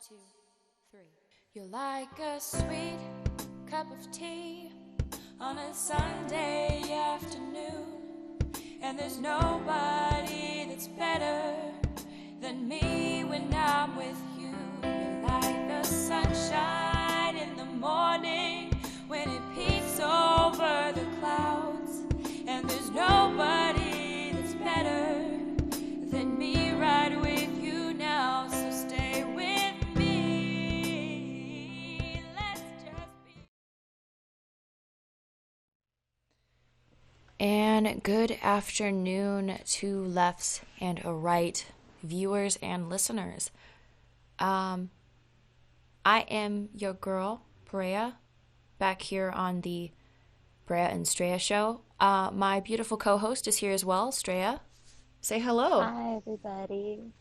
two, three. You're like a sweet cup of tea on a Sunday afternoon, and there's nobody that's better than me when I'm with you. You're like the sunshine in the morning when it peeks over the clouds, and there's nobody that's better than me right with you now. So stay with me. Let's just be. And good afternoon to lefts and a right, viewers and listeners. I am your girl, Brea, back here on the Brea and Streya show. My beautiful co-host is here as well, Streya. Say hello. Hi, everybody.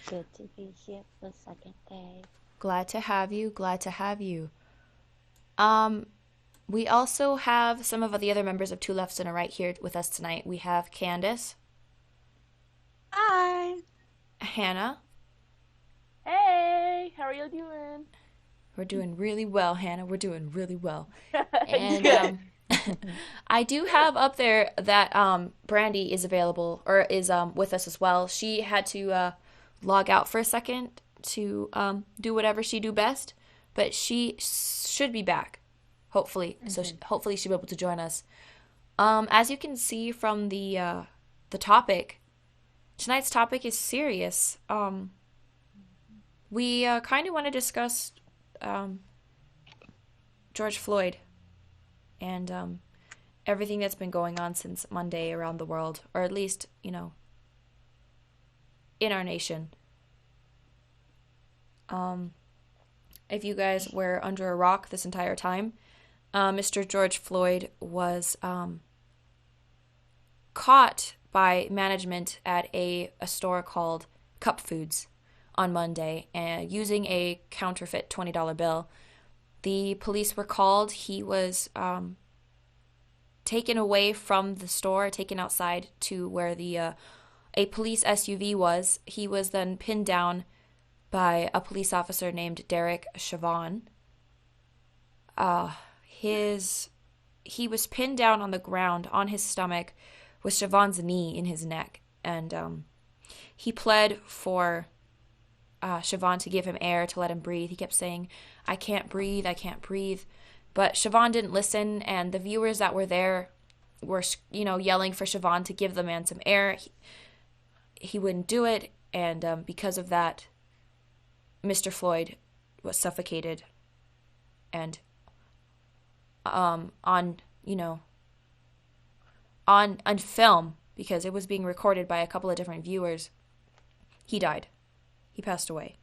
Good to be here for the second day. Glad to have you. Glad to have you. We also have some of the other members of Two Lefts and a Right here with us tonight. We have Candace, Hi. Hannah. Hey, how are you doing? We're doing really well, Hannah. We're doing really well. And Good. I do have up there that Brandy is available or is with us as well. She had to log out for a second to do whatever she do best, but she should be back, hopefully. So hopefully she'll be able to join us. As you can see from the topic, tonight's topic is serious. We kind of want to discuss George Floyd and everything that's been going on since Monday around the world, or at least, in our nation. If you guys were under a rock this entire time, Mr. George Floyd was caught by management at a store called Cup Foods on Monday, using a counterfeit $20 bill. The police were called. He was taken away from the store, taken outside to where the a police SUV was. He was then pinned down by a police officer named Derek Chauvin. He was pinned down on the ground on his stomach with Chauvin's knee in his neck, and he pled for Chauvin to give him air, to let him breathe. He kept saying, I can't breathe, I can't breathe. But Chauvin didn't listen, and the viewers that were there were, yelling for Chauvin to give the man some air. He wouldn't do it, and because of that, Mr. Floyd was suffocated. And on film, because it was being recorded by a couple of different viewers, he died. He passed away.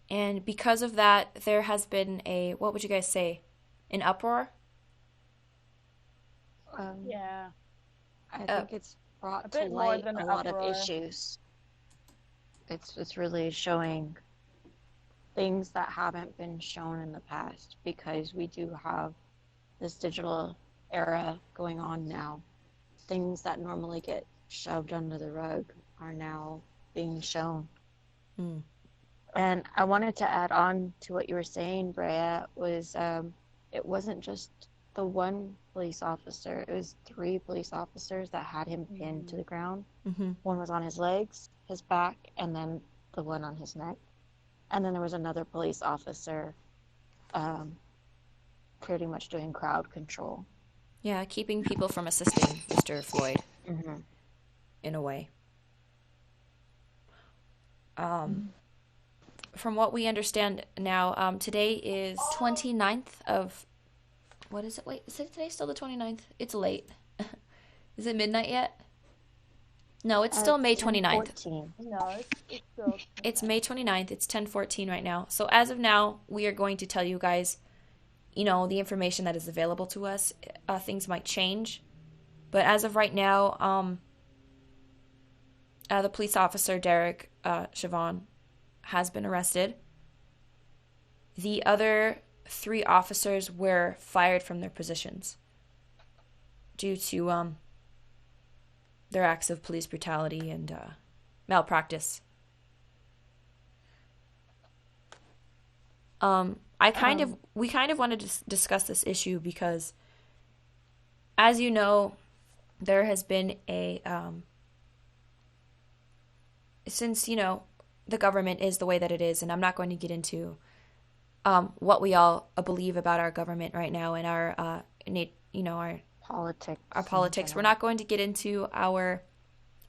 And because of that, there has been what would you guys say, an uproar? Yeah, I think it's a brought to bit more light than a an lot of uproar. issues. It's really showing things that haven't been shown in the past, because we do have this digital era going on now. Things that normally get shoved under the rug are now being shown. Mm. And I wanted to add on to what you were saying, Brea, was it wasn't just the one police officer. It was 3 police officers that had him pinned to the ground. Mm-hmm. One was on his legs, his back, and then the one on his neck. And then there was another police officer pretty much doing crowd control. Yeah, keeping people from assisting Mr. Floyd Mm-hmm. in a way. From what we understand now, today is 29th of... What is it? Wait, is it today still the 29th? It's late. Is it midnight yet? No, it's still May 29th. 10:14. No, it's still. It's May 29th. It's 10:14 right now. So as of now, we are going to tell you guys, the information that is available to us. Things might change. But as of right now, the police officer, Derek Chauvin, has been arrested. The other 3 officers were fired from their positions due to their acts of police brutality and malpractice. We kind of wanted to discuss this issue because, as you know, there has been since, the government is the way that it is, and I'm not going to get into what we all believe about our government right now and Politics our in politics. We're general. not going to get into our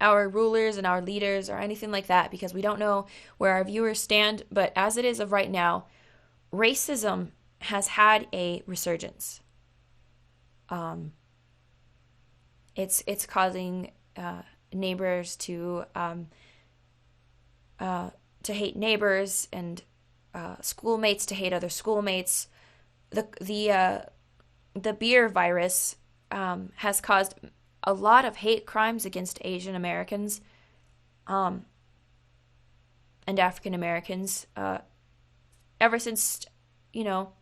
rulers and our leaders or anything like that because we don't know where our viewers stand. But as it is of right now, racism has had a resurgence. It's causing neighbors to hate neighbors and schoolmates to hate other schoolmates. The beer virus has caused a lot of hate crimes against Asian Americans and African Americans. Ever since, you know,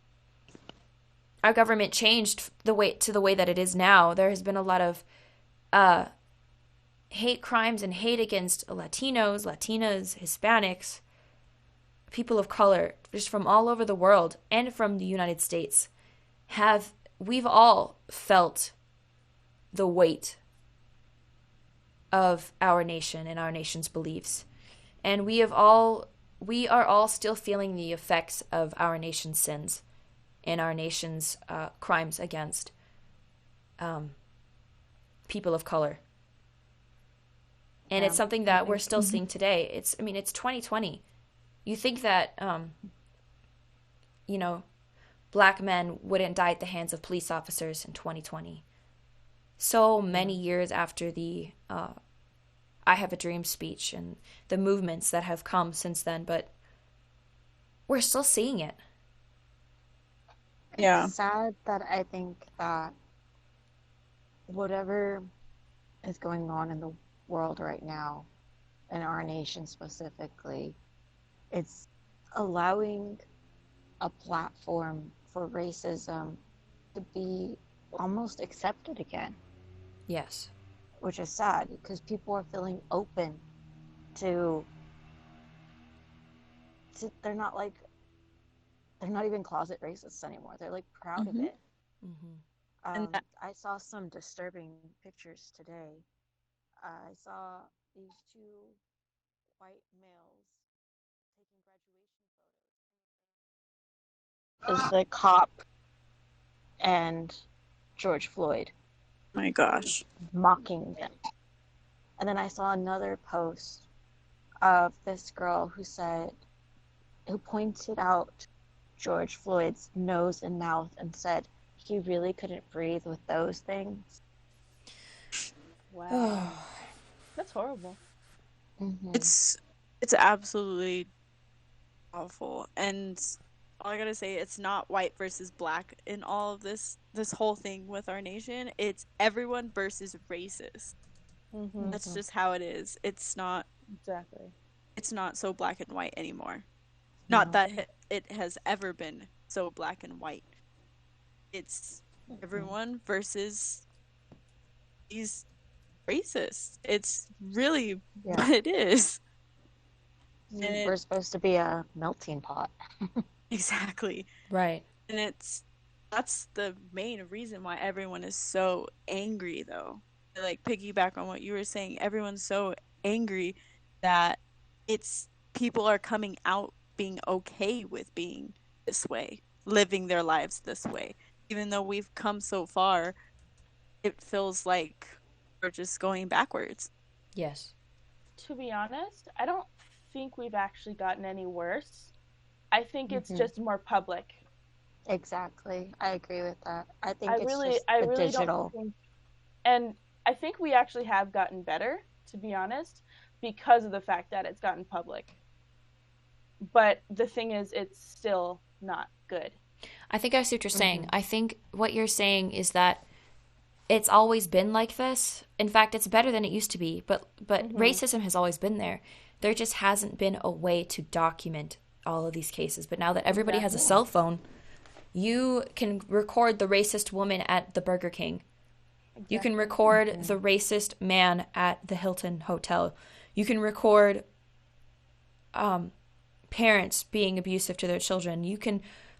our government changed the way that it is now, there has been a lot of hate crimes and hate against Latinos, Latinas, Hispanics, people of color, just from all over the world and from the United States. We've all felt the weight of our nation and our nation's beliefs. And we are all still feeling the effects of our nation's sins and our nation's crimes against people of color. And Yeah, it's something I that we're think still seeing today. It's 2020. You think that, you know, black men wouldn't die at the hands of police officers in 2020. So many years after the I Have a Dream speech and the movements that have come since then, but we're still seeing it. it's Yeah. sad that I think that whatever is going on in the world right now, in our nation specifically, it's allowing a platform for racism to be almost accepted again, Yes. which is sad because people are feeling open to, they're not like, they're not even closet racists anymore. They're like proud of Mhm. it. And that, I saw some disturbing pictures today. I saw these two white males taking graduation photos. Is the cop and George Floyd my gosh. mocking them. And then I saw another post of this girl who pointed out George Floyd's nose and mouth and said he really couldn't breathe with those things. Wow. That's horrible. Mm-hmm. It's absolutely awful. And all I gotta say, it's not white versus black in all of this whole thing with our nation. It's everyone versus racist. Mm-hmm. That's just how it is. It's not Exactly. so black and white anymore. No. Not that it has ever been so black and white. It's everyone versus these racists. It's really Yeah. what it is. And We're supposed to be a melting pot. exactly. Right. And that's the main reason why everyone is so angry, though. Like, piggyback on what you were saying, everyone's so angry that people are coming out being okay with being this way, living their lives this way. Even though we've come so far, it feels like we're just going backwards. Yes. To be honest, I don't think we've actually gotten any worse. I think it's Mhm. just more public. Exactly. I agree with that. I think I it's really, just I the really digital. don't think, and I think we actually have gotten better, to be honest, because of the fact that it's gotten public. But the thing is, it's still not good. I think I see what you're saying. I think what you're saying is that it's always been like this. In fact, it's better than it used to be, but racism has always been there. There just hasn't been a way to document all of these cases. But now that everybody has a cell phone, you can record the racist woman at the Burger King. You can record the racist man at the Hilton Hotel. You can record parents being abusive to their children.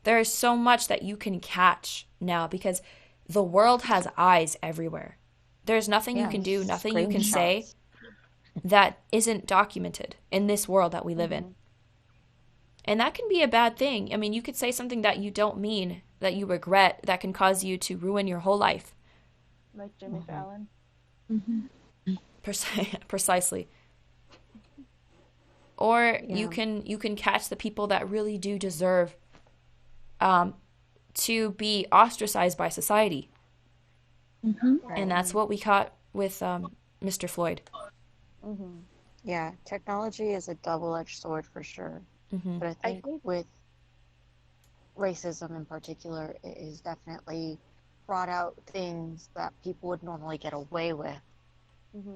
There is so much that you can catch now because the world has eyes everywhere. There's nothing you Yeah, can do, nothing you can say screenshots. that isn't documented in this world that we live in. And that can be a bad thing. I mean, you could say something that you don't mean, that you regret, that can cause you to ruin your whole life. Like Jimmy Fallon. Precisely. Or Yeah. you can catch the people that really do deserve to be ostracized by society. And that's what we caught with Mr. Floyd. Yeah, technology is a double-edged sword for sure. Mm-hmm. But I I think think with racism in particular, it has definitely brought out things that people would normally get away with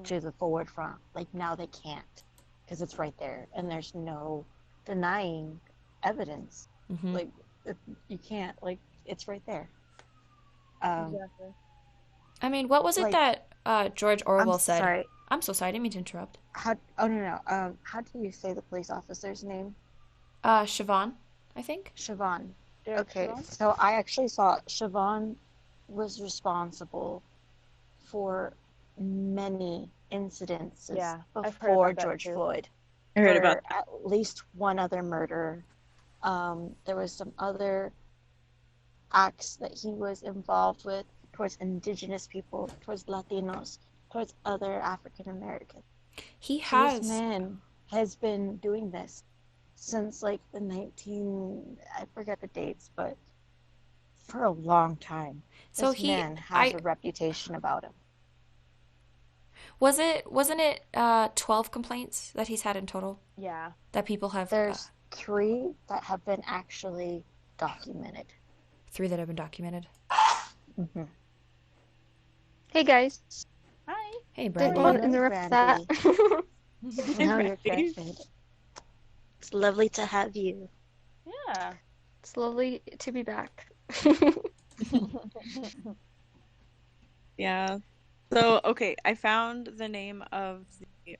to the forward front. Like now they can't because it's right there and there's no denying evidence. Mm-hmm. Like you can't, like it's right there. exactly. I mean, what was it Like that George I'm Orwell said? sorry. I'm so sorry, I didn't mean to interrupt. How? Oh no. How do you say the police officer's name? Siobhan, I think. Siobhan. Derek Okay, Chauvin? so I actually saw Siobhan was responsible for many incidences Yeah, I've heard before about that George too. Floyd. I heard For about that. at least one other murder. There was some other acts that he was involved with towards indigenous people, towards Latinos, towards other African Americans. He So this has. man has been doing this since like the 19, I forget the dates, but for a long time. So This man has a reputation about him. wasn't it 12 complaints that he's had in total Yeah. that people have There's 3 that have been actually documented. 3 that have been documented. Mm-hmm. Hey guys, Hi. Hey, didn't Brandy. want to Brandy. interrupt that. No, you're Brandy. good. It's lovely to have you. Yeah. It's lovely to be back. Yeah. So, okay, I found the name of the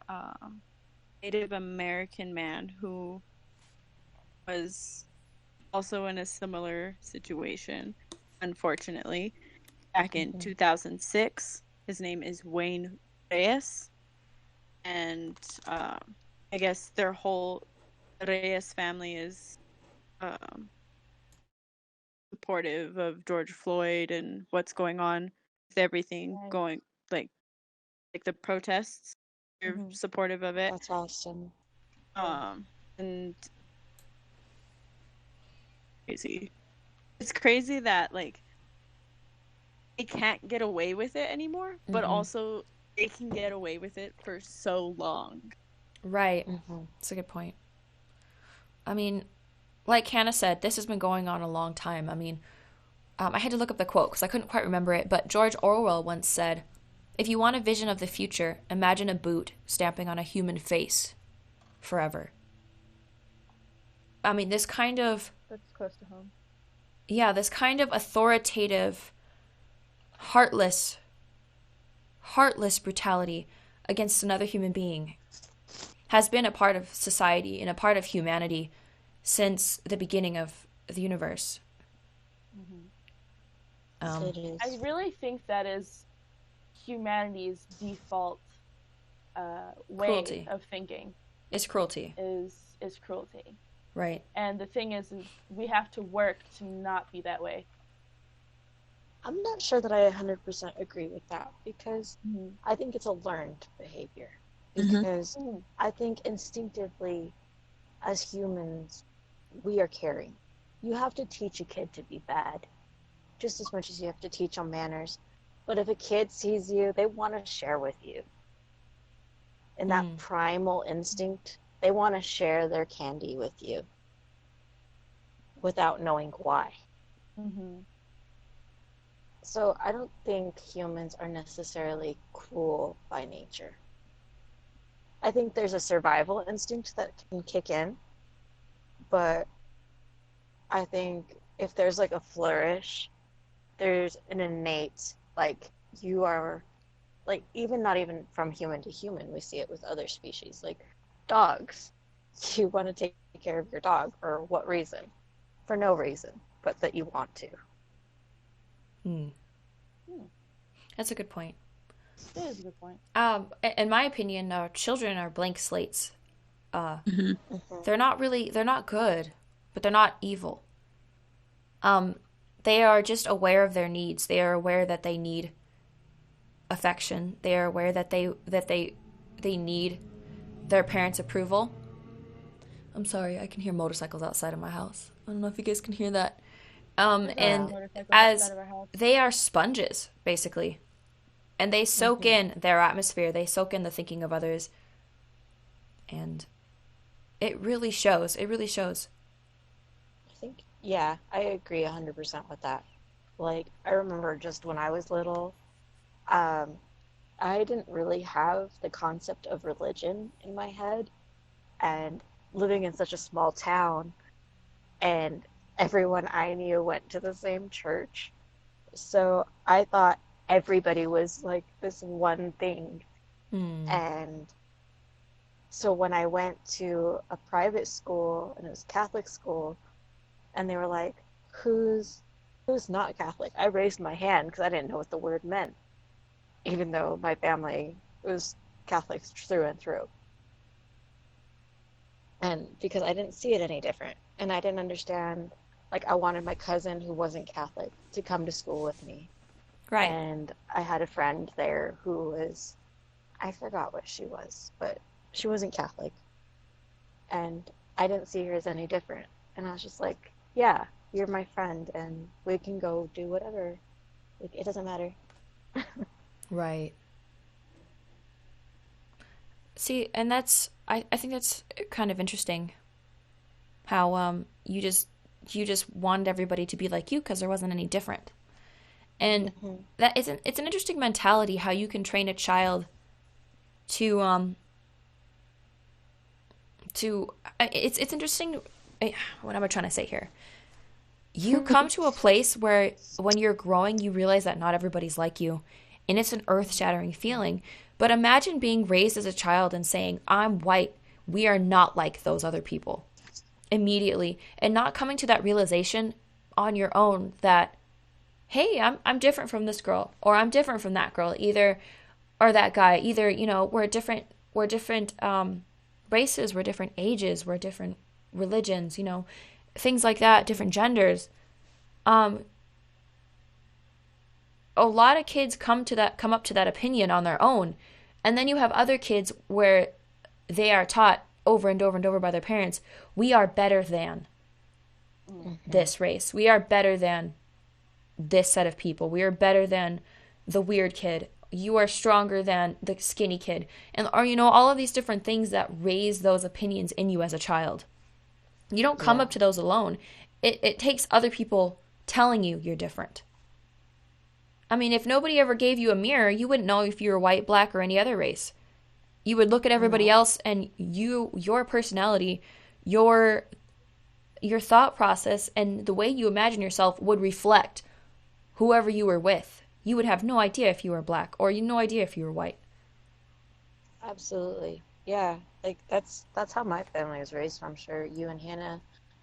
Native American man who was also in a similar situation, unfortunately, back in 2006. His name is Wayne Reyes. And I guess their whole Reyes family is supportive of George Floyd and what's going on with everything Right. going, like the protests. You're supportive of it. That's awesome. And crazy. It's crazy that like they can't get away with it anymore, but also they can get away with it for so long. Right. That's a good point. I mean, like Hannah said, this has been going on a long time. I mean, I had to look up the quote because I couldn't quite remember it, but George Orwell once said, "If you want a vision of the future, imagine a boot stamping on a human face forever." I mean, this kind of, That's close to home. yeah, this kind of authoritative, heartless brutality against another human being has been a part of society and a part of humanity since the beginning of the universe. It is. I really think that is humanity's default way Cruelty. of thinking It's cruelty, is cruelty. right? And the thing is we have to work to not be that way. I'm not sure that I 100% agree with that because I think it's a learned behavior. Because I think instinctively, as humans, we are caring. You have to teach a kid to be bad just as much as you have to teach them manners. But if a kid sees you, they want to share with you. And that primal instinct, they want to share their candy with you without knowing why. So I don't think humans are necessarily cruel by nature. I think there's a survival instinct that can kick in, but I think if there's like a flourish, there's an innate, like you are, like even not even from human to human, we see it with other species, like dogs. You want to take take care of your dog. For what reason? For no reason, but that you want to. Hmm. Hmm. That's a good point. That is a good point. In my opinion, children are blank slates. Mhm. They're not good, but they're not evil. Um, they are just aware of their needs. They are aware that they need affection. They are aware that they need their parents' approval. I'm sorry, I can hear motorcycles outside of my house. I don't know if you guys can hear that. There's a lot of And motorcycles outside as of our house. they are sponges, basically, and they soak in their atmosphere. They soak in the thinking of others, and it really shows. It really shows. I think, yeah, I agree 100% with that. Like, I remember just when I was little, um, I didn't really have the concept of religion in my head. And living in such a small town, and everyone I knew went to the same church. So I thought everybody was like this one thing. Hmm. And so when I went to a private school, and it was Catholic school, and they were like, who's not Catholic? I raised my hand because I didn't know what the word meant, even though my family was Catholic through and through. And because I didn't see it any different, and I didn't understand, like, I wanted my cousin who wasn't Catholic to come to school with me. Right. And I had a friend there who was, I forgot what she was, but she wasn't Catholic, and I didn't see her as any different. And I was just like, yeah, you're my friend, and we can go do whatever. Like, it doesn't matter. Right. See, and I think that's kind of interesting how you just wanted everybody to be like you because there wasn't any different. And Hmm. it's an interesting mentality how you can train a child to it's interesting. What am I trying to say here? You come to a place where when you're growing, you realize that not everybody's like you, and it's an earth-shattering feeling. But imagine being raised as a child and saying, "I'm white. We are not like those other people." Immediately, and not coming to that realization on your own that, "Hey, I'm different from this girl, or I'm different from that girl, either or that guy. Either, we're different races, we're different ages, we're different religions, things like that, different genders." Um, a lot of kids come up to that opinion on their own, and then you have other kids where they are taught over and over and over by their parents, we are better than this race, we are better than this set of people, we are better than the weird kid, you are stronger than the skinny kid, and or all of these different things that raise those opinions in you as a child. You don't come Yeah, up to those alone. It takes other people telling you you're different. I mean, if nobody ever gave you a mirror, you wouldn't know if you were white, black, or any other race. You would look at everybody no, else, and your personality, your your thought process, and the way you imagine yourself would reflect whoever you were with. You would have no idea if you were black, or no idea if you were white. absolutely. Yeah, like that's how my family was raised. I'm sure you and Hannah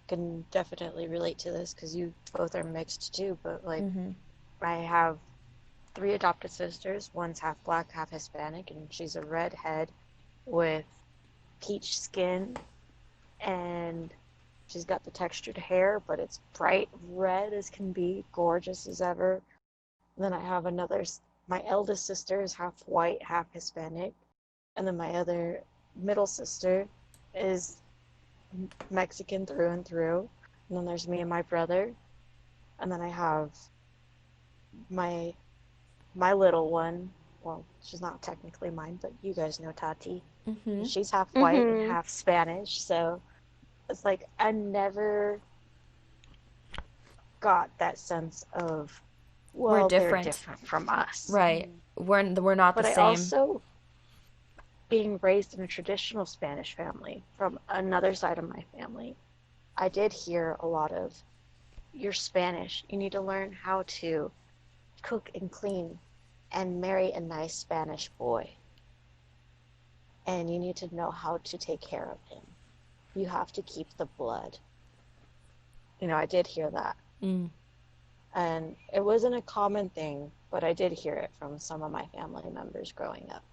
can definitely relate to this because you both are mixed too. But like, Mm-hmm. I have three adopted sisters. One's half black, half Hispanic, and she's a redhead with peach skin, and she's got the textured hair, but it's bright red as can be, gorgeous as ever. And then I have my eldest sister is half white, half Hispanic, and then my other middle sister is Mexican through and through. And then there's me and my brother, and then I have my my little one. Well, she's not technically mine, but you guys know Tati. Mm-hmm. She's half white and Mm-hmm. half Spanish, so it's like I never got that sense of, We're well, they're different, different from us. right? We're not the But I same. also, being raised in a traditional Spanish family from another side of my family, I did hear a lot of, you're Spanish, you need to learn how to cook and clean and marry a nice Spanish boy. And you need to know how to take care of him. you have to keep the blood. I did hear that. Mm. And it wasn't a common thing, but I did hear it from some of my family members growing up.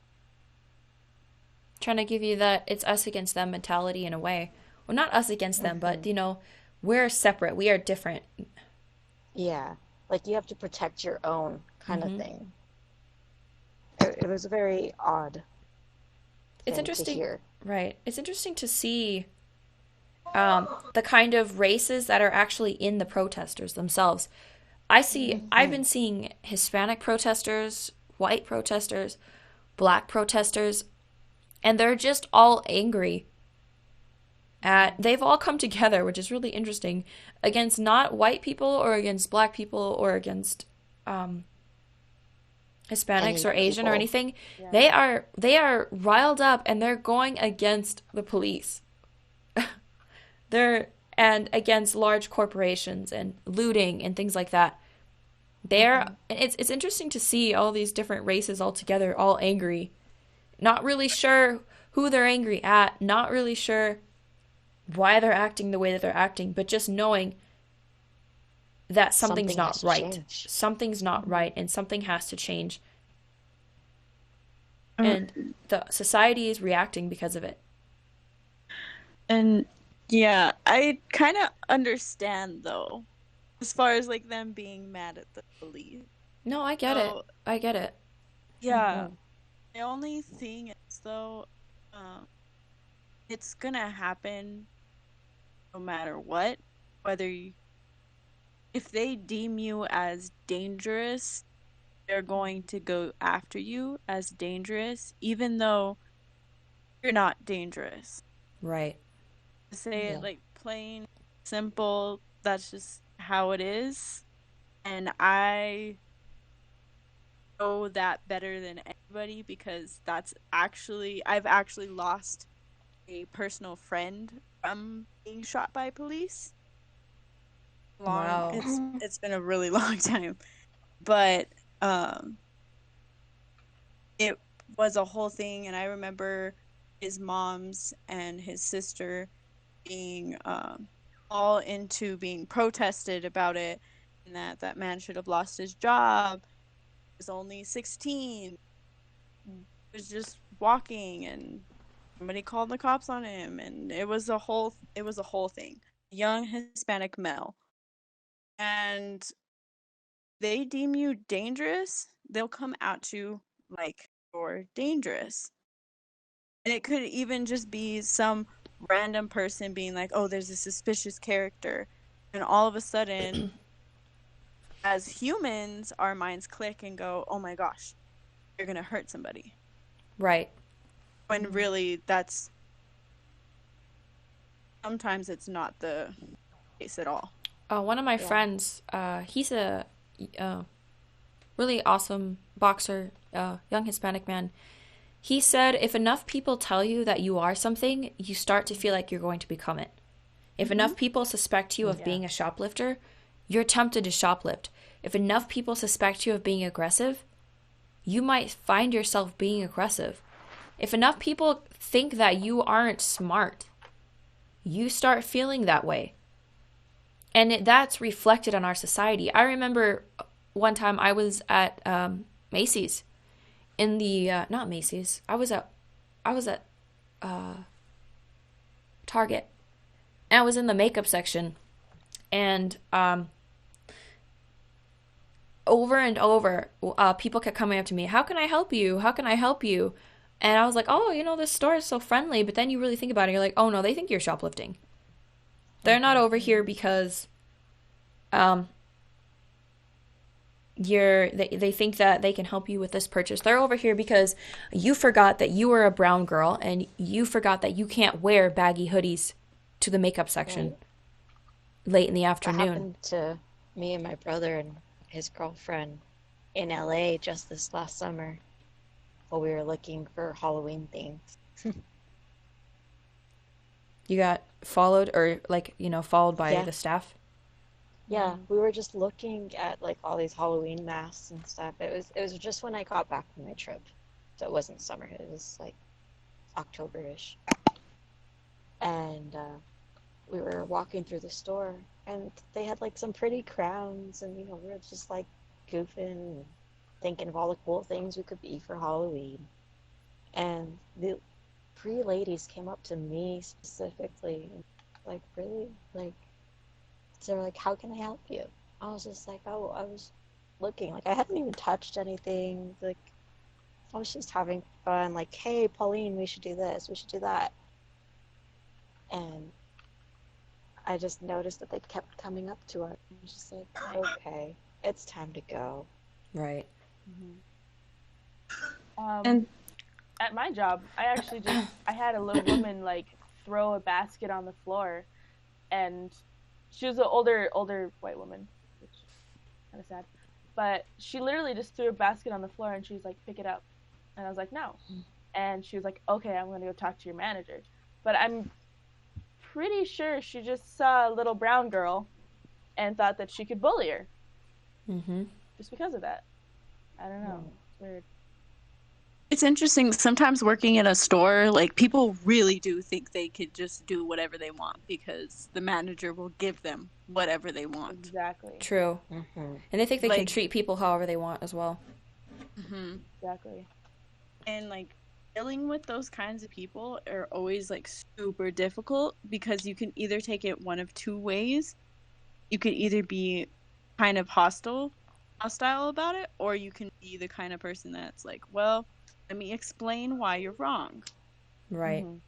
Trying to give you that it's us against them mentality in a way. Well, not us against them, but we're separate. We are different. Yeah, like you have to protect your own kind of Hmm. thing. It was a very odd It's thing to interesting, hear. right? It's interesting to see the kind of races that are actually in the protesters themselves. I've been seeing Hispanic protesters, white protesters, black protesters, and they're just all angry they've all come together, which is really interesting, against not white people or against black people or against um, Hispanics Any or Asian or people. anything. Yeah. They are riled up and they're going against the police. They're and against large corporations and looting and things like that. It's interesting to see all these different races all together, all angry. Not really sure who they're angry at, not really sure why they're acting the way that they're acting, but just knowing that something's Something not has to right. change. Something's not right and something has to change. Uh, And the society is reacting because of it. And yeah, I kind of understand though, as far as like them being mad at the police. No, I get it. So I get it. yeah, the only thing is though, um, it's gonna happen no matter what. Whether you, if they deem you as dangerous, they're going to go after you as dangerous, even though you're not dangerous. Right. To say it Yeah. like plain, simple, that's just how it is. And I know that better than anybody because I've actually lost a personal friend from being shot by police. Wow. It's been a really long time. But um it was a whole thing, and I remember his mom's and his sister being all into being protested about it, and that man should have lost his job. He was only 16. He was just walking, and somebody called the cops on him, and it was a whole thing. Young Hispanic male, and they deem you dangerous, they'll come at you like you're dangerous. And it could even just be some random person being like, oh, there's a suspicious character. And all of a sudden, as humans, our minds click and go, oh my gosh, you're going to hurt somebody. Right. When really, sometimes it's not the case at all. One of my Yeah. friends, he's a uh, really awesome boxer, young Hispanic man. He said if enough people tell you that you are something, you start to feel like you're going to become it. If enough people suspect you of being a shoplifter, you're tempted to shoplift. If enough people suspect you of being aggressive, you might find yourself being aggressive. If enough people think that you aren't smart, you start feeling that way. And that's reflected on our society. I remember one time I was at Macy's in the not Macy's. I was at Target, and I was in the makeup section, and over and over, people kept coming up to me. How can I help you? How can I help you? And I was like, oh, this store is so friendly. But then you really think about it, you're like, oh no, they think you're shoplifting. They're not over here because um, they think that they can help you with this purchase. They're over here because you forgot that you were a brown girl and you forgot that you can't wear baggy hoodies to the makeup section Right. late in the That afternoon. happened to me and my brother and his girlfriend in LA just this last summer while we were looking for Halloween things. You got followed or followed by Yeah. the staff. Yeah, we were just looking at like all these Halloween masks and stuff. It was just when I got back from my trip. So it wasn't summer, it was like October-ish. And we were walking through the store, and they had like some pretty crowns, and we were just like goofing, thinking of all the cool things we could be for Halloween. And the three ladies came up to me specifically, and like, really, like, so they're like, how can I help you? I was just like, oh, I was looking, like, I hadn't even touched anything, like, I was just having fun, like, hey, Pauline, we should do this, we should do that. And I just noticed that they kept coming up to her. I was just like, okay, it's time to go. Right. And at my job, I had a little woman like throw a basket on the floor, and she was an older white woman, which is kind of sad. But she literally just threw a basket on the floor, and she was like, pick it up. And I was like, no. And she was like, okay, I'm going to go talk to your manager. But I'm pretty sure she just saw a little brown girl and thought that she could bully her. Mm-hmm. Just because of that. I don't know. It's weird. It's interesting. Sometimes working in a store, like, people really do think they could just do whatever they want because the manager will give them whatever they want. Exactly. True. Mm-hmm. And they think they can Like- treat people however they want as well. Mm-hmm. Exactly. And like dealing with those kinds of people are always like super difficult because you can either take it one of two ways. You could either be kind of hostile about it, or you can be the kind of person that's like, well, let me explain why you're wrong. Right. Mhm.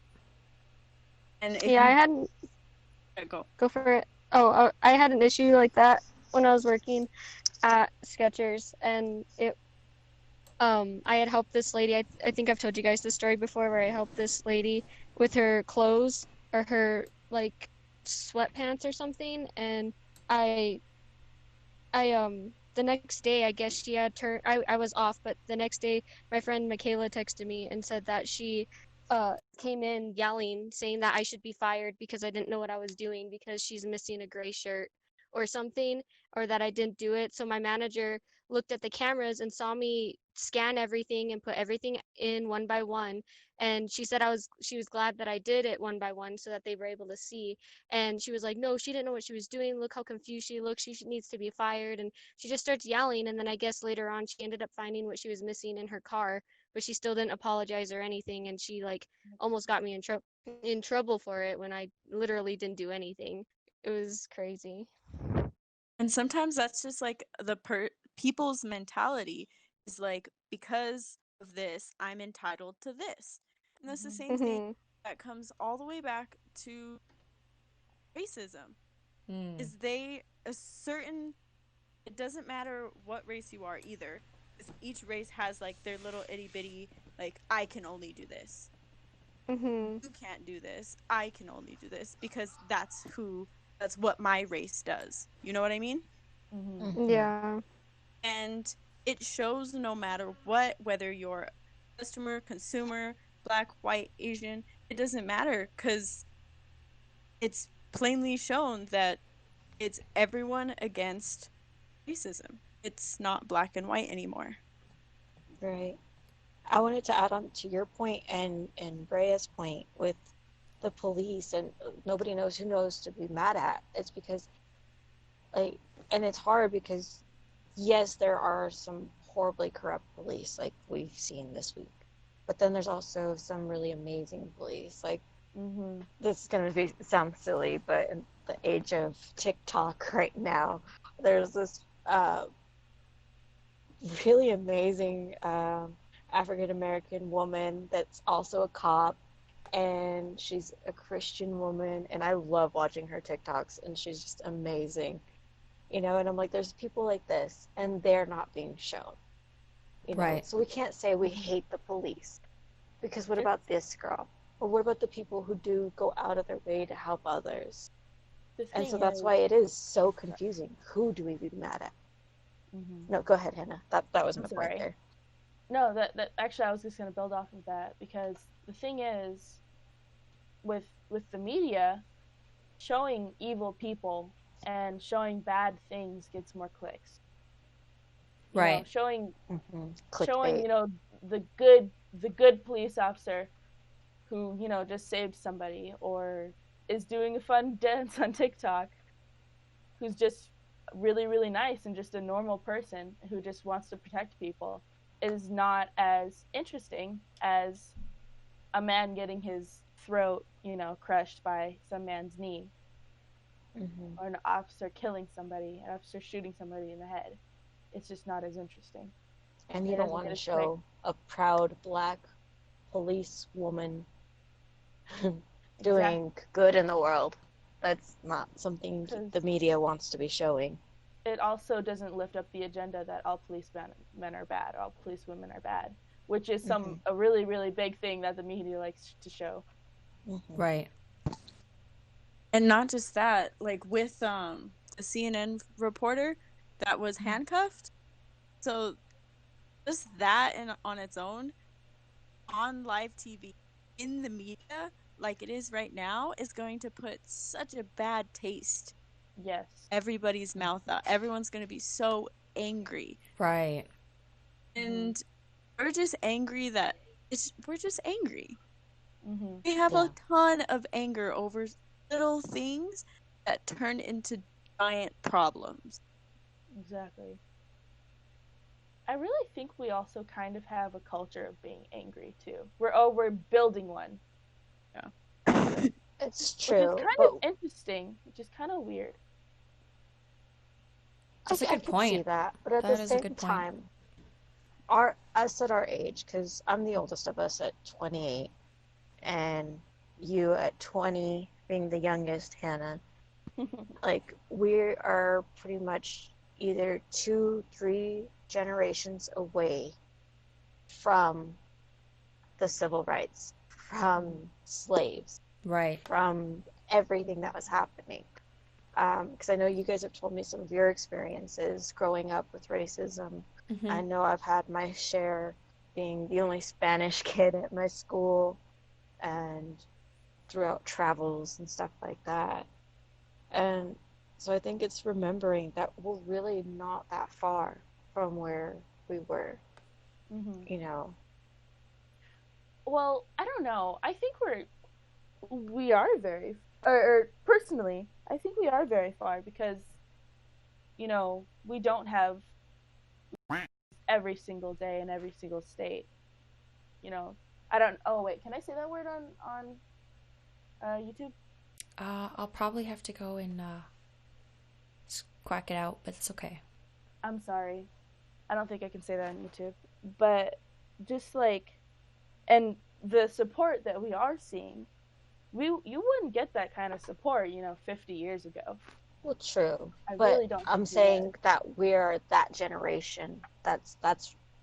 And if Yeah, I you hadn't go. for it. Oh, I had an issue like that when I was working at Skechers, and I had helped this lady. I think I've told you guys this story before, where I helped this lady with her clothes or her like sweatpants or something, and I the next day, I guess she had turned. I was off, but the next day, my friend Michaela texted me and said that she came in yelling, saying that I should be fired because I didn't know what I was doing because she's missing a gray shirt or something, or that I didn't do it. So my manager looked at the cameras and saw me scan everything and put everything in one by one. And she was glad that I did it one by one so that they were able to see. And she was like, no, she didn't know what she was doing. Look how confused she looks. She needs to be fired. And she just starts yelling. And then I guess later on, she ended up finding what she was missing in her car, but she still didn't apologize or anything. And she like almost got me in trouble for it when I literally didn't do anything. It was crazy. And sometimes that's just like the people's mentality is like, because of this, I'm entitled to this. And that's the same thing that comes all the way back to racism. Is they a certain, it doesn't matter what race you are either. Each race has like their little itty bitty, like, I can only do this. You can't do this. I can only do this because that's what my race does. You know what I mean? Yeah. And it shows no matter what, whether you're customer, consumer, black, white, Asian, it doesn't matter because it's plainly shown that it's everyone against racism. It's not black and white anymore. Right. I wanted to add on to your point and Brea's point with the police and nobody knows who knows to be mad at. It's because, like, and it's hard because, yes, there are some horribly corrupt police like we've seen this week, but then there's also some really amazing police. Like, this is going to sound silly, but in the age of TikTok right now, there's this really amazing African American woman that's also a cop, and she's a Christian woman, and I love watching her TikToks, and she's just amazing, and I'm like, there's people like this, and they're not being shown, Right. So we can't say we hate the police, because what about this girl? Or what about the people who do go out of their way to help others? And so that's why it is so confusing. Who do we be mad at? No, go ahead, Hannah. That was my point there. No, that actually I was just going to build off of that, because the thing is, with the media, showing evil people and showing bad things gets more clicks. Right. Showing Clickbait. the good police officer who just saved somebody, or is doing a fun dance on TikTok, who's just really, really nice and just a normal person who just wants to protect people, is not as interesting as a man getting his throat, crushed by some man's knee, Hmm. or an officer killing somebody, an officer shooting somebody in the head. It's just not as interesting. And And you it don't doesn't want get to as praise. show a proud black police woman Exactly. doing good in the world. That's not something Because the media wants to be showing. it also doesn't lift up the agenda that all men are bad, all police women are bad, which is Hmm. a really, really big thing that the media likes to show. Hmm. Right. And not just that, like with the CNN reporter that was handcuffed. So just that on its own, on live TV, in the media, like it is right now, is going to put such a bad taste Yes. everybody's mouth out. Everyone's going to be so angry. Right. And we're just angry that we're just angry. Mm-hmm. We have Yeah. a ton of anger over little things that turn into giant problems. Exactly. I really think we also kind of have a culture of being angry too. We're building one, It's which is true, kind but of interesting, which is kind of weird. That's a I good could see point. that. But at the That is a same good point. time, us at our age, because I'm the oldest of us at 28, and you at 20 being the youngest, Hannah, like we are pretty much either 2, 3 generations away from the civil rights, from slaves, Right. from everything that was happening. Because I know you guys have told me some of your experiences growing up with racism. Mm-hmm. I know I've had my share being the only Spanish kid at my school and throughout travels and stuff like that. And so I think it's remembering that we're really not that far from where we were, Mm-hmm. you know. Well, I don't know. I think we are very, or personally, I think we are very far because we don't have every single day in every single state. You know, I don't. Oh wait, can I say that word on YouTube? I'll probably have to go and quack it out, but it's okay. I'm sorry. I don't think I can say that on YouTube. But just like, and the support that we are seeing, you wouldn't get that kind of support, 50 years ago. Well, true, I but really don't I'm think you would. saying that we're that generation. That's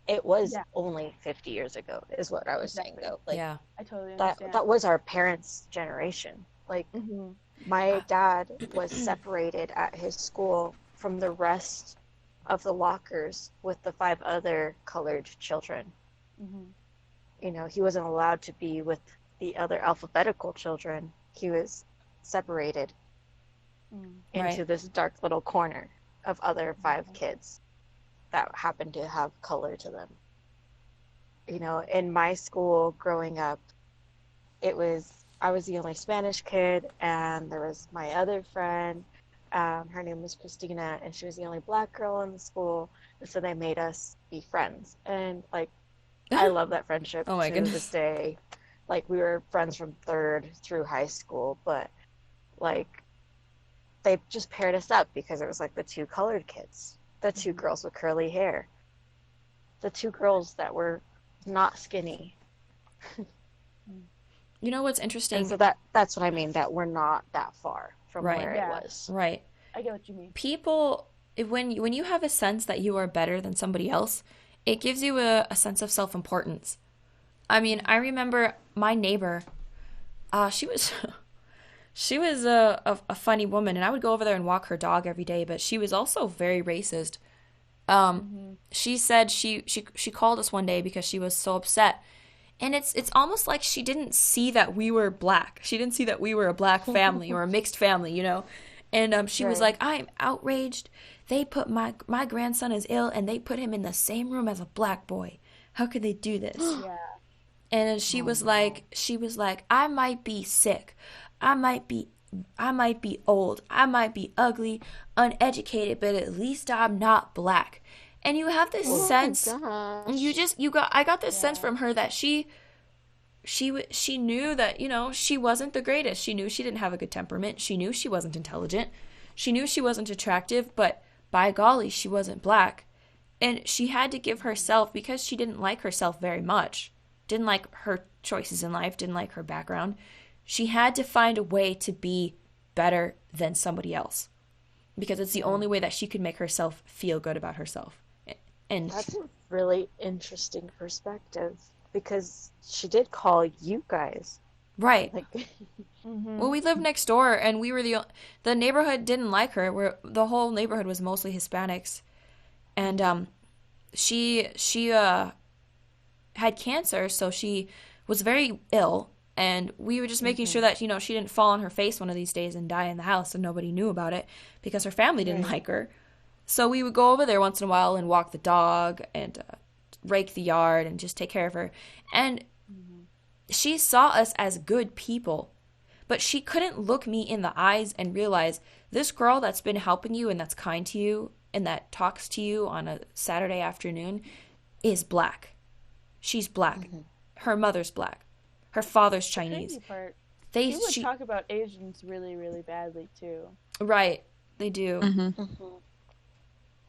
it was Yeah, only 50 years ago, is what I was saying exactly. though. Like Yeah. I totally that understand. that was our parents' generation. Like Hmm. my dad was separated at his school from the rest of the lockers with the 5 other colored children. Hmm. He wasn't allowed to be with the other alphabetical children. He was separated Right. into this dark little corner of other 5 kids that happened to have color to them. In my school growing up, I was the only Spanish kid, and there was my other friend. Her name was Christina, and she was the only black girl in the school. And so they made us be friends, and like I love that friendship Oh my to this goodness. day. Like we were friends from third through high school, but like they just paired us up because it was like the 2 colored kids, the 2 girls with curly hair, the 2 girls that were not skinny. You know what's And interesting? so that's what I mean, that we're not that far from Right. where it Yeah, was. Right. I get what you mean. People, when you have a sense that you are better than somebody else, it gives you a sense of self-importance. I mean, I remember my neighbor. She was she was a funny woman, and I would go over there and walk her dog every day. But she was also very racist. She said she called us one day because she was so upset, and it's almost like she didn't see that we were black. She didn't see that we were a black family or a mixed family. And she was Right. like, "I'm outraged. They put my grandson is ill, and they put him in the same room as a black boy. How could they do this?" Yeah. And then Oh no. she was like, I might be sick. I might be I might be old, I might be ugly, uneducated, but at least I'm not black. And you have this Oh sense, my I got this sense Yeah. from her that she knew that, she wasn't the greatest. She knew she didn't have a good temperament. She knew she wasn't intelligent. She knew she wasn't attractive, but by golly, she wasn't black. And she had to give herself, because she didn't like herself very much, didn't like her choices in life, didn't like her background. She had to find a way to be better than somebody else, because it's the only way that she could make herself feel good about herself. And That's a really interesting perspective because she did call you guys. right. Like, Mm-hmm. Well, we lived next door, and we were the neighborhood didn't like her. The whole neighborhood was mostly Hispanics, and she had cancer, so she was very ill, and we were just making sure that she didn't fall on her face one of these days and die in the house, and nobody knew about it because her family didn't Right. like her. So we would go over there once in a while and walk the dog and rake the yard and just take care of her. And she saw us as good people, but she couldn't look me in the eyes and realize this girl that's been helping you and that's kind to you and that talks to you on a Saturday afternoon is black. She's black. Her mother's black. Her father's The Chinese. crazy part, They he would she talk about Asians really, really badly too. right. They do.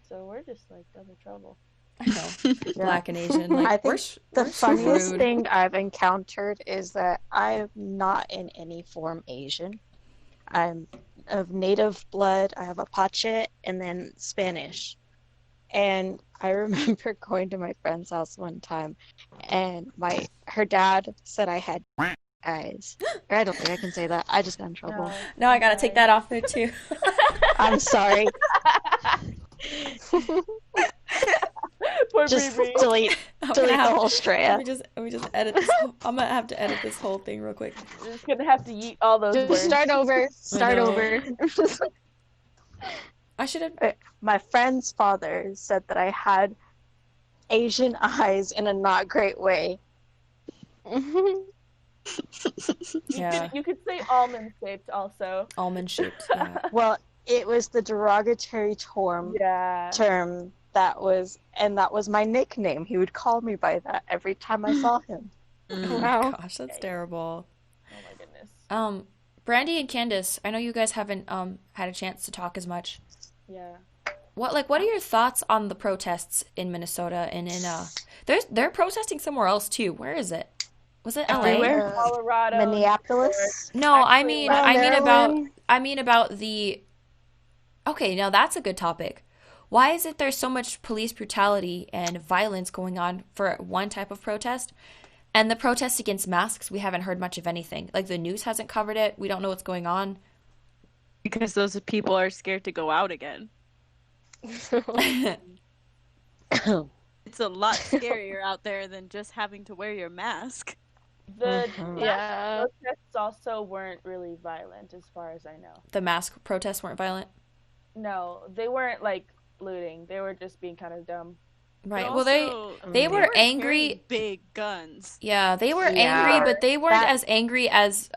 So we're just like double trouble. I know. Black and Asian. Like I think the we're funniest screwed. thing I've encountered is that I'm not in any form Asian. I'm of native blood. I have Apache and then Spanish. And I remember going to my friend's house one time, and her dad said I had eyes. Or I don't think I can say that. I just got in trouble. No. Now I gotta take that off there too. I'm sorry. Poor Just Bree. delete I'm delete gonna the have, whole let Streya. me just edit this. I'm gonna have to edit this whole thing real quick. We're just gonna have to yeet all those Just words. start over. Start know. over. I should have. My friend's father said that I had Asian eyes in a not great way. Yeah, Mm-hmm. You could say almond shaped also. almond shaped. Yeah. Well, it was the derogatory Yeah. term that was my nickname. He would call me by that every time I saw him. Oh Wow. my gosh, that's terrible. Oh my goodness. Brandy and Candace, I know you guys haven't had a chance to talk as much. Yeah. What are your thoughts on the protests in Minnesota and in they're protesting somewhere else too. Where is it? Was it LA? Everywhere. Colorado. Minneapolis. No, I Actually, mean Maryland. I mean about the Okay, now that's a good topic. Why is it there's so much police brutality and violence going on for one type of protest? And the protests against masks, we haven't heard much of anything. Like the news hasn't covered it. We don't know what's going on. Because those people are scared to go out again. It's a lot scarier out there than just having to wear your mask. The Mhm. Yeah. protests also weren't really violent, as far as I know. The mask protests weren't violent. No, they weren't like looting. They were just being kind of dumb. Right. But Well, they also, they were carrying angry. big guns. Yeah, they were Yeah. angry, but they weren't That- as angry as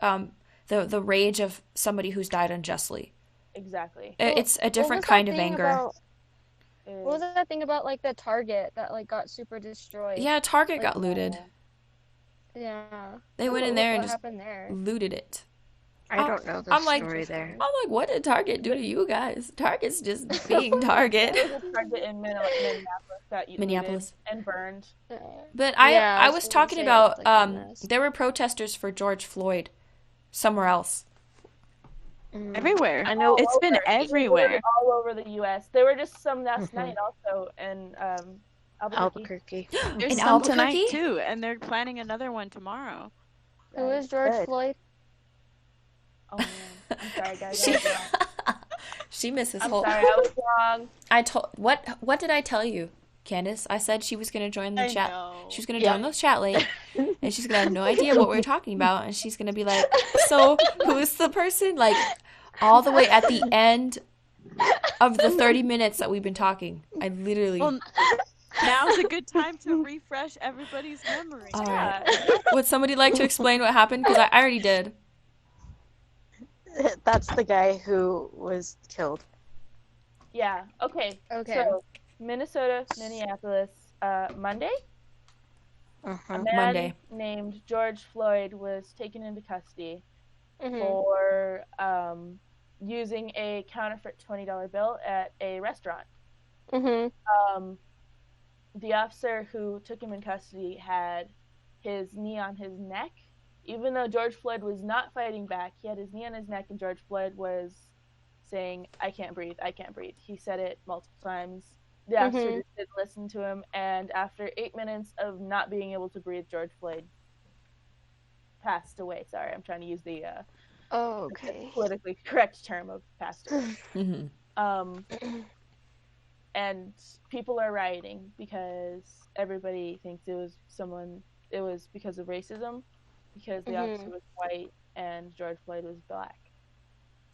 the rage of somebody who's died unjustly. Exactly. It's a What different was kind that of thing anger. about- Is- What was that thing about like the Target that like got super destroyed? Yeah, Target Like, got looted. Yeah. They went in there and What just happened there? looted it. I don't know the I'm like- story there. I'm like, what did Target do to you guys? Target's just being Target. There was a Target in Minneapolis that you Minneapolis. looted and burned. But Yeah, I I was was gonna talking say about it's like a mess. there were protesters for George Floyd somewhere else. Everywhere. I know. It's been Over. everywhere. All over the U.S. There were just some last night also in Albuquerque. Albuquerque. There's In some tonight Albuquerque? too, and they're planning another one tomorrow. Who is George Good. Floyd? Oh man, I'm sorry guys. She, I was wrong. she misses I'm whole. sorry, I was wrong. I told what did I tell you, Candace? I said she was gonna join the I chat. know. She was gonna Yeah. join the chat late, and she's gonna have no idea what we're talking about, and she's gonna be like, "So who's the person?" Like all the way at the end of the 30 minutes that we've been talking. I literally. Well, now's a good time to refresh everybody's memory. All right. Would somebody like to explain what happened? Because I already did. That's the guy who was killed. Yeah. Okay. Okay. So Minnesota, Minneapolis, Monday, a Mhm. man Monday. named George Floyd was taken into custody Mhm. for using a counterfeit $20 bill at a restaurant. Mhm. The officer who took him in custody had his knee on his neck. Even though George Floyd was not fighting back, he had his knee on his neck, and George Floyd was saying, "I can't breathe, I can't breathe." He said it multiple times. The officer Mhm. just didn't listen to him, and after 8 minutes of not being able to breathe, George Floyd passed away. Sorry, I'm trying to use the Oh, okay. politically correct term of passed away. Hmm. And people are rioting because everybody thinks it was because of racism, because the officer was white and George Floyd was black.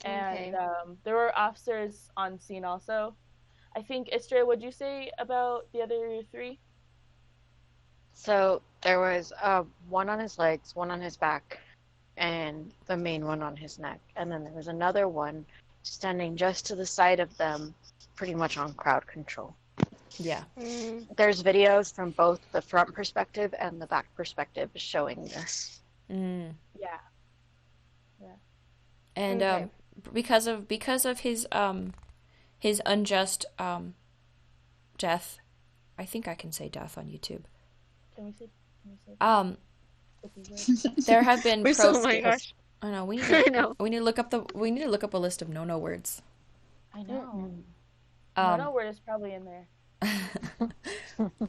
Okay. And there were officers on scene also. I think, Istria, what'd you say about the other three? So there was one on his legs, one on his back, and the main one on his neck. And then there was another one standing just to the side of them, pretty much on crowd control. Yeah. There's videos from both the front perspective and the back perspective showing this. Mm. Yeah. And Okay. because of his unjust death, I think I can say death on YouTube. Can we say There have been We're so- Oh my gosh. I know we need I to, know. we need to look up a list of no words. I know. Um, No word is probably in there.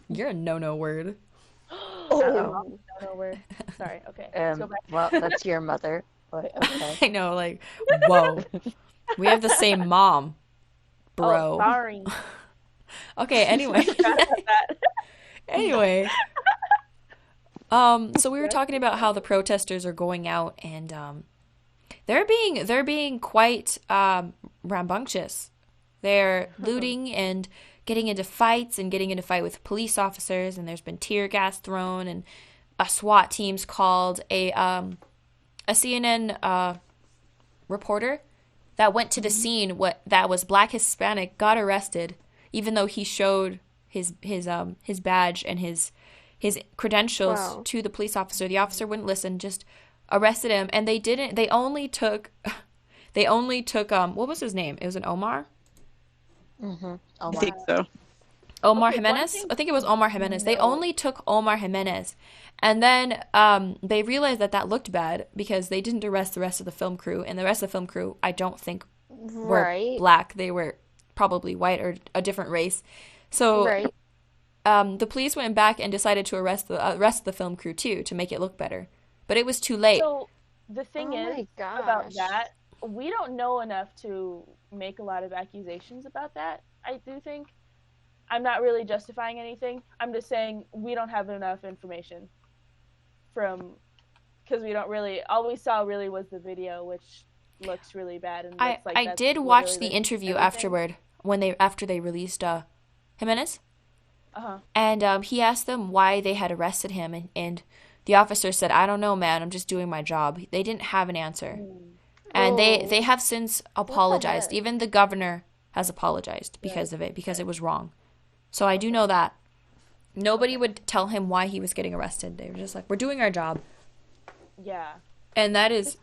You're a no word. Oh. No word. Sorry. Okay. Let's go back. Well, that's your mother, but okay. I know, like, whoa. We have the same mom, bro. Oh, sorry. Okay, anyway. Forgot about that. Anyway. So we were talking about how the protesters are going out and they're being quite rambunctious. They're looting and getting into fights and getting into fight with police officers, and there's been tear gas thrown and a SWAT team's called. A CNN reporter that went to the scene that was Black Hispanic got arrested, even though he showed his badge and his credentials Wow. to the police officer. The officer wouldn't listen, just arrested him, and they only took what was his name? It was an Omar? Mm-hmm. I think so. Omar Okay, Jimenez? one thing- I think it was Omar Jimenez. They No. only took Omar Jimenez. And then they realized that looked bad because they didn't arrest the rest of the film crew. And the rest of the film crew, I don't think, were Right. black. They were probably white or a different race. So Right. the police went back and decided to arrest the rest of the film crew too to make it look better. But it was too late. So the thing Oh is my about gosh. that, we don't know enough to make a lot of accusations about that. I do think. I'm not really justifying anything. I'm just saying we don't have enough information because we don't really. All we saw really was the video, which looks really bad and looks like I that's did watch literally the interview everything. afterward after they released Jimenez. Uh-huh. And he asked them why they had arrested him, and the officer said, "I don't know, man. I'm just doing my job." They didn't have an answer, and they have since apologized. heck? Even the governor has apologized because of it, because it was wrong. So I do know that nobody would tell him why he was getting arrested. They were just like, "We're doing our job," Yeah. and that is.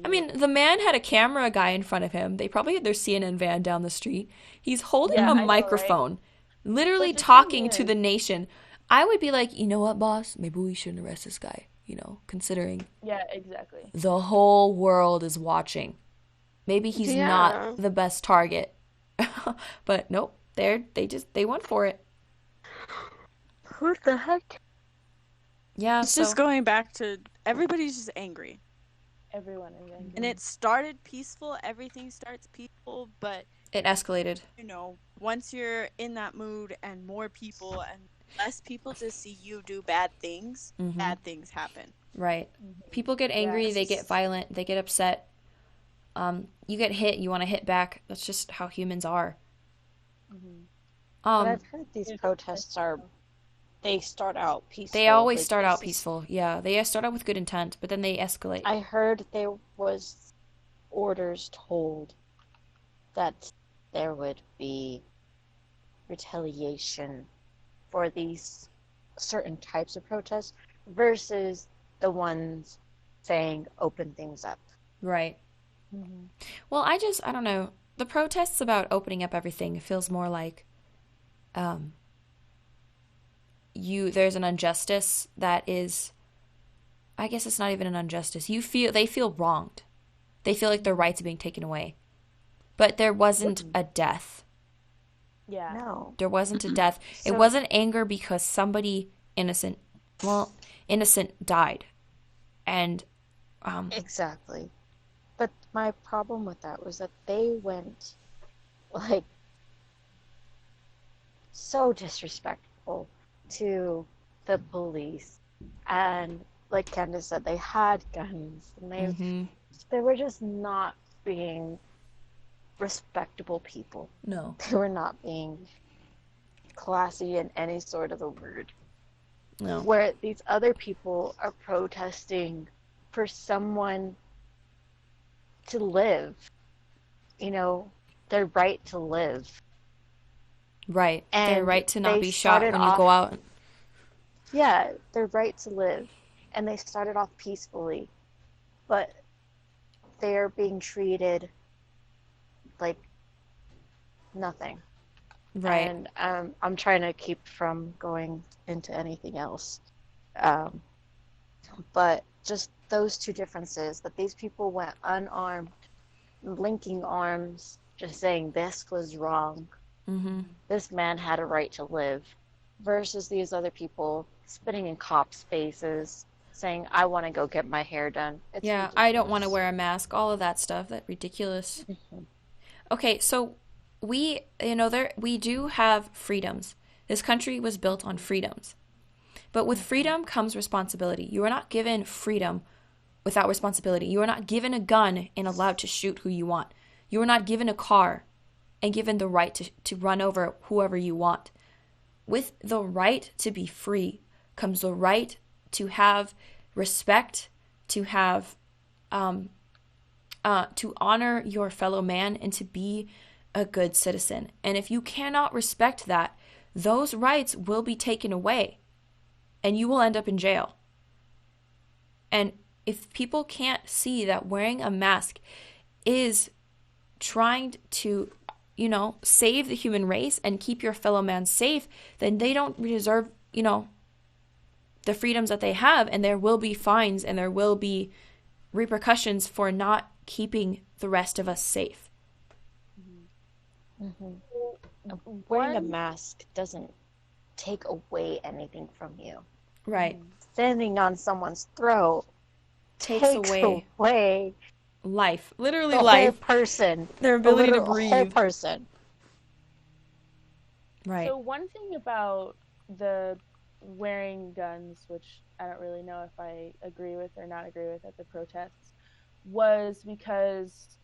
I mean, the man had a camera guy in front of him. They probably had their CNN van down the street. He's holding Yeah, a I know, right? microphone, literally But the thing talking to is- the nation. I would be like, you know what, boss? Maybe we shouldn't arrest this guy, considering Yeah, exactly. the whole world is watching. Maybe he's Yeah. not the best target. But nope, they went for it. What the heck? Yeah, It's so just going back to everybody's just angry. Everyone is angry. And it started peaceful, everything starts peaceful, but it escalated. once you're in that mood and more people and less people to see you do bad things, Mhm. bad things happen. Right. People get angry, Yeah. they get violent, they get upset. You get hit, you want to hit back. That's just how humans are. But I've heard these protests they start out peaceful. They always like, start out this is- peaceful. Yeah, they start out with good intent, but then they escalate. I heard there was orders told that there would be retaliation for these certain types of protests versus the ones saying open things up. Right. Well, I don't know. The protests about opening up everything feels more like there's an injustice that is, I guess it's not even an injustice. They feel wronged. They feel like their rights are being taken away. But there wasn't a death. Yeah. No. There wasn't a death. It So- wasn't anger because somebody innocent died. And Exactly. But my problem with that was that they went like so disrespectful to the police, and like Candace said, they had guns, and they were just not being respectable people. no. They were not being classy in any sort of a word. No. Where these other people are protesting for someone to live, their right to live. Right. Their And right to not they be shot started when you off- go out. Yeah, their right to live. And they started off peacefully, but they're being treated like nothing. Right. And I'm trying to keep from going into anything else. But just those two differences, that these people went unarmed, linking arms, just saying this was wrong. This man had a right to live, versus these other people spitting in cops' faces, saying, I want to go get my hair done. It's Yeah, I don't want to ridiculous. wear a mask, all of that stuff. That's ridiculous. Okay, so we do have freedoms. This country was built on freedoms. But with freedom comes responsibility. You are not given freedom without responsibility. You are not given a gun and allowed to shoot who you want. You are not given a car and given the right to run over whoever you want. With the right to be free comes the right to have respect, to have to honor your fellow man, and to be a good citizen. And if you cannot respect that, those rights will be taken away and you will end up in jail. And if people can't see that wearing a mask is trying to, save the human race and keep your fellow man safe, then they don't deserve, the freedoms that they have, and there will be fines and there will be repercussions for not keeping the rest of us safe. Wearing a mask doesn't take away anything from you. Right. Standing on someone's throat Takes takes away away life. Literally the life. whole person. Their ability to whole breathe. person. Right. So one thing about the wearing guns, which I don't really know if I agree with or not agree with at the protests, was because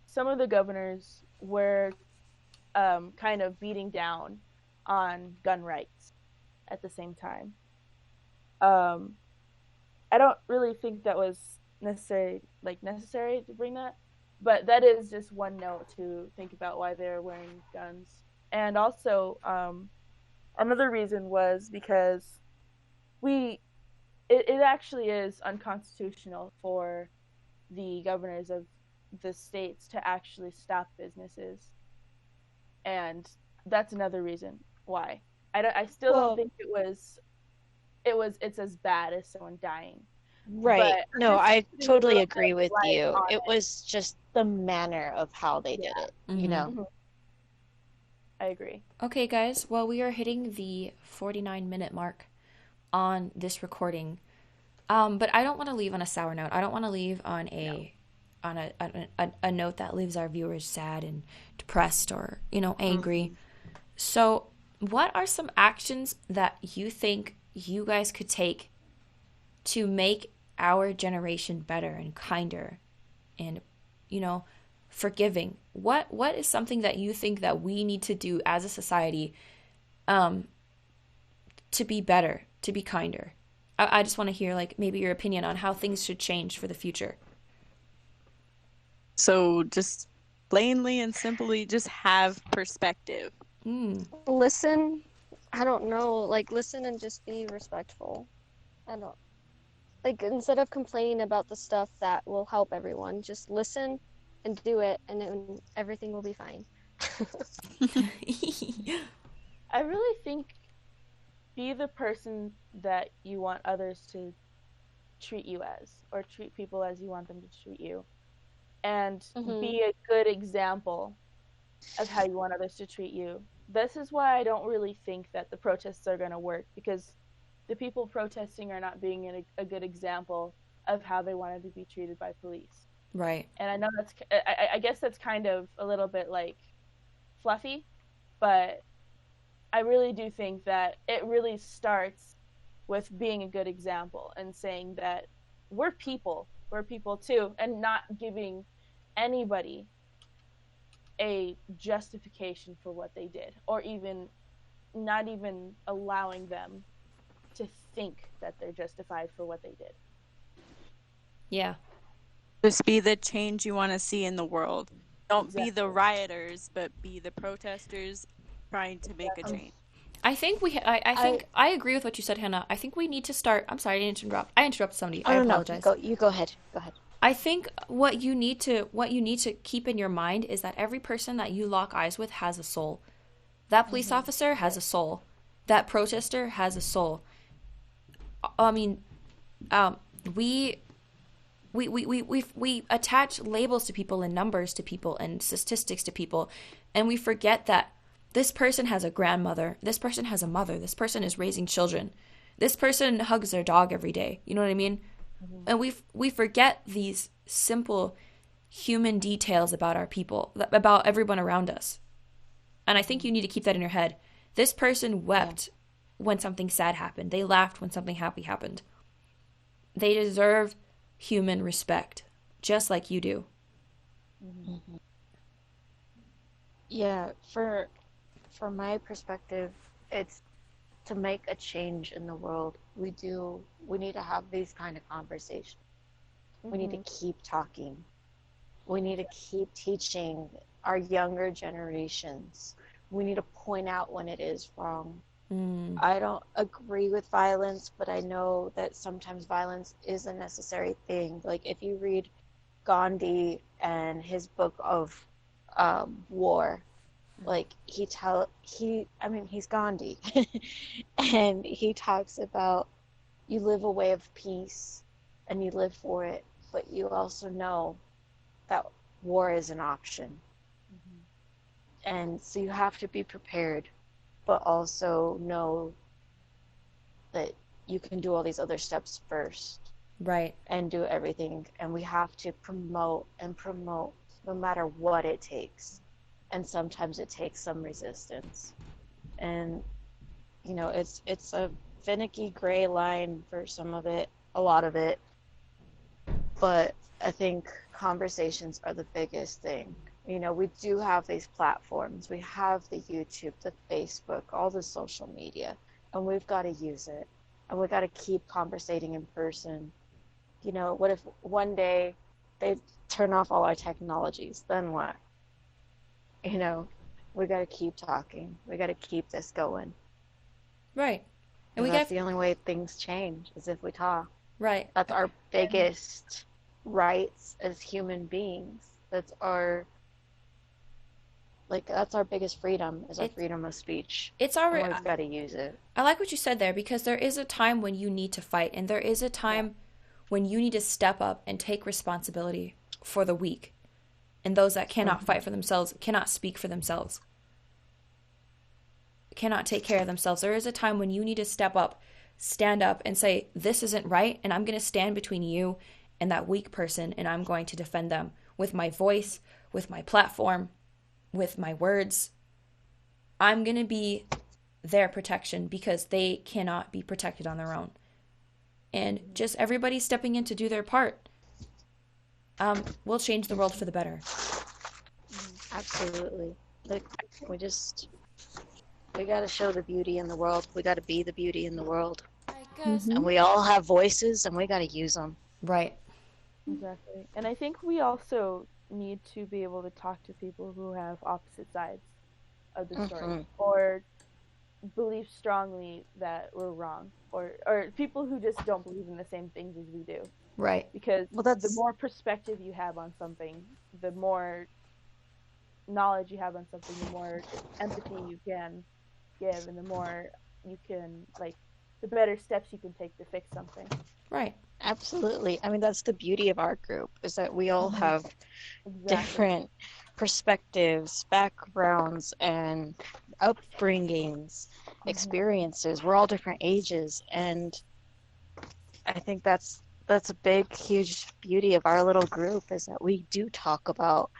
some of the governors were kind of beating down on gun rights at the same time. I don't really think that was necessary to bring that, but that is just one note to think about why they're wearing guns. And also, another reason was because it actually is unconstitutional for the governors of the states to actually stop businesses, and that's another reason why. I still don't think it's as bad as someone dying. Right. But No, just I putting a totally little agree bit of with light you. on It was just the manner of how they did it, Mhm. I agree. Okay, guys. Well, we are hitting the 49-minute mark on this recording. But I don't want to leave on a sour note. I don't want to leave on a note that leaves our viewers sad and depressed or, angry. So, what are some actions that you think you guys could take to make our generation better and kinder and, forgiving? What is something that you think that we need to do as a society to be better, to be kinder? I just want to hear maybe your opinion on how things should change for the future. So just plainly and simply, just have perspective. Mm. Listen, I don't know, like listen and just be respectful. I don't like instead of complaining about the stuff that will help everyone, just listen and do it, and then everything will be fine. I really think be the person that you want others to treat you as, or treat people as you want them to treat you, and be a good example of how you want others to treat you. This is why I don't really think that the protests are going to work, because the people protesting are not being a good example of how they wanted to be treated by police. Right. And I know I guess that's kind of a little bit like fluffy, but I really do think that it really starts with being a good example and saying that we're people too, and not giving anybody a justification for what they did, or even not even allowing them to think that they're justified for what they did. Yeah. Just be the change you want to see in the world. Don't be the rioters, but be the protesters trying to make a change. I think I agree with what you said, Hannah. I think we need to start. I'm sorry, I didn't interrupt. I interrupted somebody. I apologize. No, you go ahead. Go ahead. I think what you need to keep in your mind is that every person that you lock eyes with has a soul. That police officer has a soul. That protester has a soul. I mean, we attach labels to people and numbers to people and statistics to people, and we forget that this person has a grandmother, this person has a mother, this person is raising children, this person hugs their dog every day. You know what I mean? Mm-hmm. And we forget these simple human details about our people, about everyone around us. And I think you need to keep that in your head. This person wept when something sad happened. They laughed when something happy happened. They deserve human respect, just like you do. Mm-hmm. Yeah, for my perspective, it's to make a change in the world. We need to have these kind of conversations. We need to keep talking. We need to keep teaching our younger generations. We need to point out when it is wrong. I don't agree with violence, but I know that sometimes violence is a necessary thing. Like if you read Gandhi and his book of war, like he's Gandhi, and he talks about you live a way of peace and you live for it, but you also know that war is an option. And so you have to be prepared, but also know that you can do all these other steps first. Right. And do everything. And we have to promote no matter what it takes. And sometimes it takes some resistance. And, you know, it's a finicky gray line for some of it, a lot of it. But I think conversations are the biggest thing. You know, we do have these platforms. We have the YouTube, the Facebook, all the social media, and we've got to use it. And we've got to keep conversating in person. You know, what if one day they turn off all our technologies? Then what? You know, we got to keep talking. We got to keep this going. Right. And that's the only way things change, is if we talk. Right. That's our biggest rights as human beings. That's our biggest freedom, is our freedom of speech. It's our. And we've got to use it. I like what you said there, because there is a time when you need to fight, and there is a time when you need to step up and take responsibility for the weak, and those that cannot fight for themselves, cannot speak for themselves, cannot take care of themselves. There is a time when you need to step up, stand up, and say, this isn't right, and I'm going to stand between you and that weak person, and I'm going to defend them with my voice, with my platform, with my words. I'm going to be their protection, because they cannot be protected on their own. And just everybody stepping in to do their part will change the world for the better. Absolutely. Like, we got to show the beauty in the world. We got to be the beauty in the world. And we all have voices, and we got to use them. Right. Exactly. And I think we also need to be able to talk to people who have opposite sides of the story, Mhm. or believe strongly that we're wrong, or people who just don't believe in the same things as we do. Right. Because Well, the that's more perspective you have on something, the more knowledge you have on something, the more empathy you can give, and the more you can, like, the better steps you can take to fix something. Right. absolutely. I mean, that's the beauty of our group is that we all have Exactly. different perspectives, backgrounds, and upbringings, experiences. We're all different ages, and I think that's a big, huge beauty of our little group is that we do talk about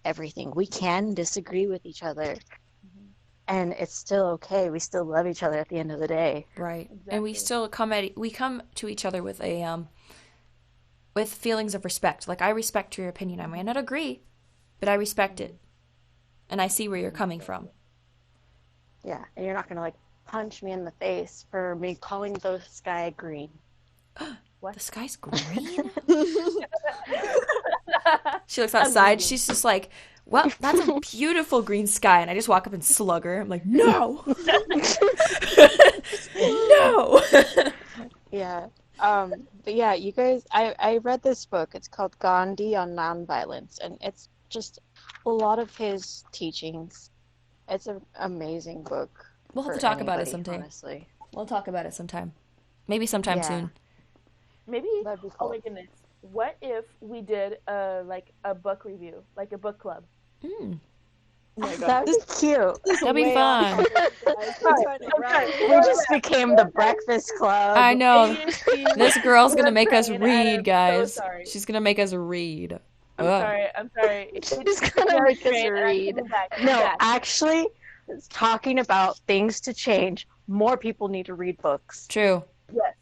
everything. We can disagree with each other, and it's still okay. We still love each other at the end of the day. Right. Exactly. And we still come to each other with a with feelings of respect. Like, I respect your opinion. I may not agree, but I respect it. And I see where you're coming from. Yeah, and you're not gonna like punch me in the face for me calling the sky green. The sky's green? She looks outside. She's just like, well, that's a beautiful green sky. And I just walk up and slug her. I'm like, no. No. Yeah. But yeah, you guys, I read this book. It's called Gandhi on Nonviolence, and it's just a lot of his teachings. It's an amazing book. We'll have for to talk about it anybody, sometime. honestly. We'll talk about it sometime. Maybe sometime Yeah. soon. Maybe, That'd be oh cool. my goodness, what if we did like a book review, like a book club? Mm. Oh my God. That'd be cute. That'd be Way off fun. topic, guys. We're trying to wrap. We just became the Breakfast Club. I know. ADHD, This girl's gonna we're make us praying, and I'm read, so guys. sorry. She's gonna make us read. I'm Ugh. sorry. She's gonna make us read. No, actually, it's talking about things to change. More people need to read books. True. Yes.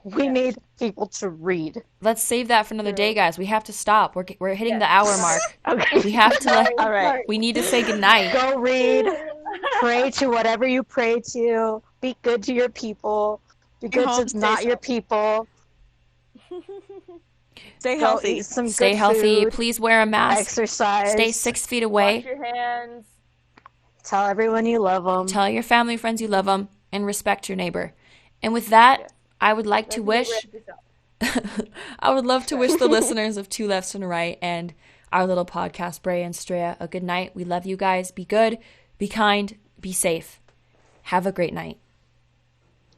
We need people to read. Let's save that for another day, True. guys. We have to stop. We're hitting the Yes. hour mark. Okay. We have to. All right. We need to say goodnight. Go read. Pray to whatever you pray to. Be good to your people. Be good home, to stay not your safe. people. Stay Go healthy. eat some Stay good healthy. food. Please wear a mask. Exercise. Stay 6 feet Wash away. your hands. Tell everyone you love them. Tell your family, friends you love them, and respect your neighbor. And with that, Yes. I would like to wish. I would love to wish the listeners of Two Lefts and a Right and our little podcast, Brea and Streya, a good night. We love you guys. Be good, be kind, be safe. Have a great night.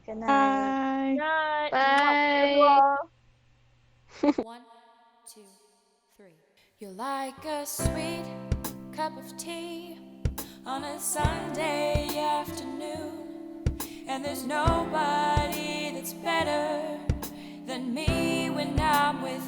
Good night. Bye. Bye. Bye. 1, 2, 3. You're like a sweet cup of tea on a Sunday afternoon, and there's nobody that's better than me when I'm with